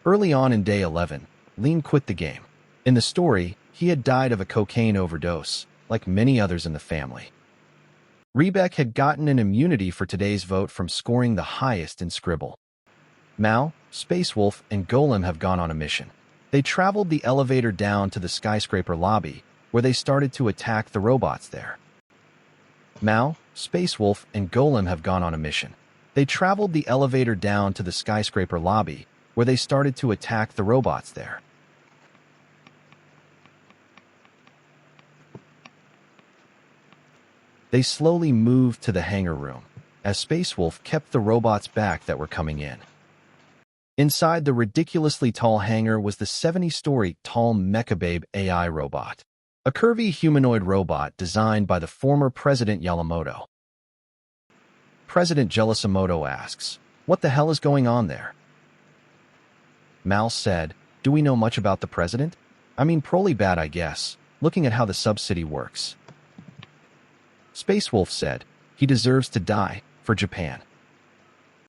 Early on in day 11, Lean quit the game. In the story, he had died of a cocaine overdose, like many others in the family. Rebek had gotten an immunity for today's vote from scoring the highest in Scribble. Mao, Space Wolf, and Golem have gone on a mission. They traveled the elevator down to the skyscraper lobby, where they started to attack the robots there. Mao, Space Wolf, and Golem have gone on a mission. They traveled the elevator down to the skyscraper lobby, where they started to attack the robots there. They slowly moved to the hangar room, as Space Wolf kept the robots back that were coming in. Inside the ridiculously tall hangar was the 70-story tall Mechababe AI robot, a curvy humanoid robot designed by the former President Yamamoto. President Gelisamoto asks, "What the hell is going on there?" Mal said, "Do we know much about the president? I mean, probably bad, I guess, looking at how the subsidy works." Space Wolf said, "He deserves to die, for Japan."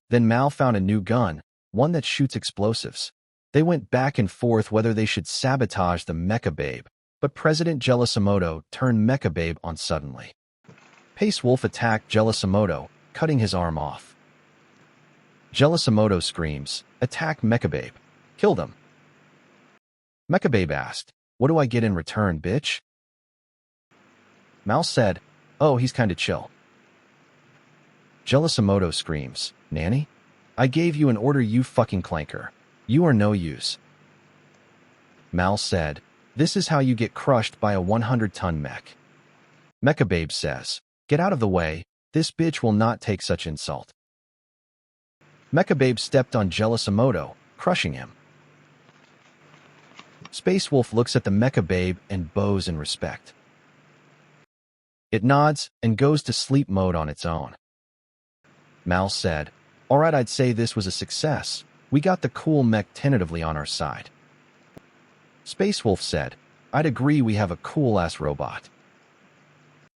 Then Mal found a new gun, one that shoots explosives. They went back and forth whether they should sabotage the Mechababe, but President Gelisamoto turned Mechababe on suddenly. Space Wolf attacked Gelisamoto, cutting his arm off. Gelisamoto screams, "Attack Mechababe! Kill them!" Mechababe asked, "What do I get in return, bitch?" Mal said, "Oh, he's kinda chill." Gelisamoto screams, "Nanny? I gave you an order, you fucking clanker. You are no use." Mal said, "This is how you get crushed by a 100-ton mech." Mechababe says, "Get out of the way, this bitch will not take such insult." Mechababe stepped on Gelisamoto, crushing him. Space Wolf looks at the Mechababe and bows in respect. It nods and goes to sleep mode on its own. Mal said, "Alright, I'd say this was a success. We got the cool mech tentatively on our side." Space Wolf said, "I'd agree, we have a cool-ass robot."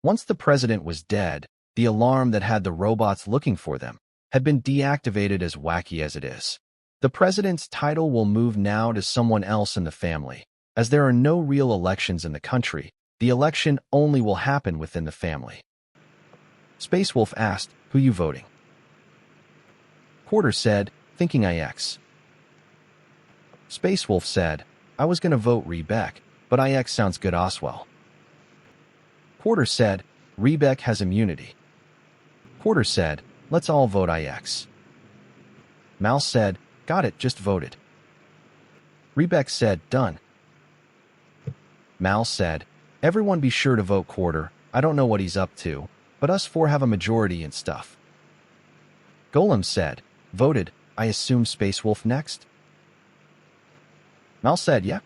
Once the president was dead, the alarm that had the robots looking for them had been deactivated, as wacky as it is. The president's title will move now to someone else in the family. As there are no real elections in the country, the election only will happen within the family. Space Wolf asked, "Who you voting?" Quarter said, "Thinking IX." Space Wolf said, "I was gonna vote Rebek, but IX sounds good Oswell." Quarter said, "Rebek has immunity." Quarter said, "Let's all vote IX." Mal said, "Got it, just voted." Rebek said, "Done." Mal said, "Everyone be sure to vote Quarter. I don't know what he's up to, but us four have a majority and stuff." Golem said, "Voted, I assume Space Wolf next?" Mal said, "Yeah."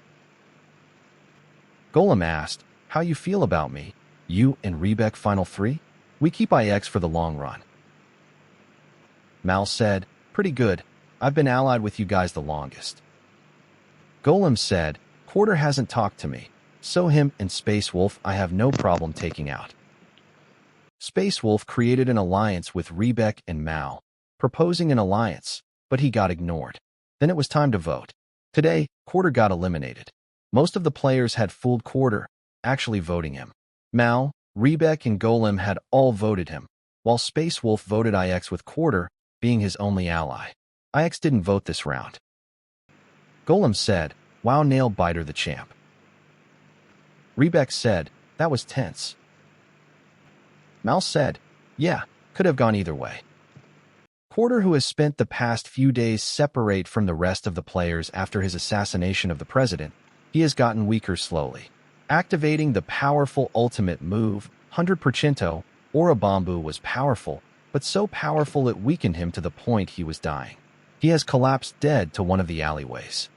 Golem asked, "How you feel about me? You and Rebek final three? We keep IX for the long run." Mal said, "Pretty good. I've been allied with you guys the longest." Golem said, "Quarter hasn't talked to me, so him and Space Wolf I have no problem taking out." Space Wolf created an alliance with Rebek and Mal, proposing an alliance, but he got ignored. Then it was time to vote. Today, Quarter got eliminated. Most of the players had fooled Quarter, actually voting him. Mal, Rebek, and Golem had all voted him, while Space Wolf voted IX with Quarter being his only ally. IX didn't vote this round. Golem said, "Wow, nail biter the champ." Rebek said, "That was tense." Mal said, "Yeah, could have gone either way." Quarter, who has spent the past few days separate from the rest of the players after his assassination of the president, he has gotten weaker slowly. Activating the powerful ultimate move, 100%, Orabambu was powerful, but so powerful it weakened him to the point he was dying. He has collapsed dead to one of the alleyways.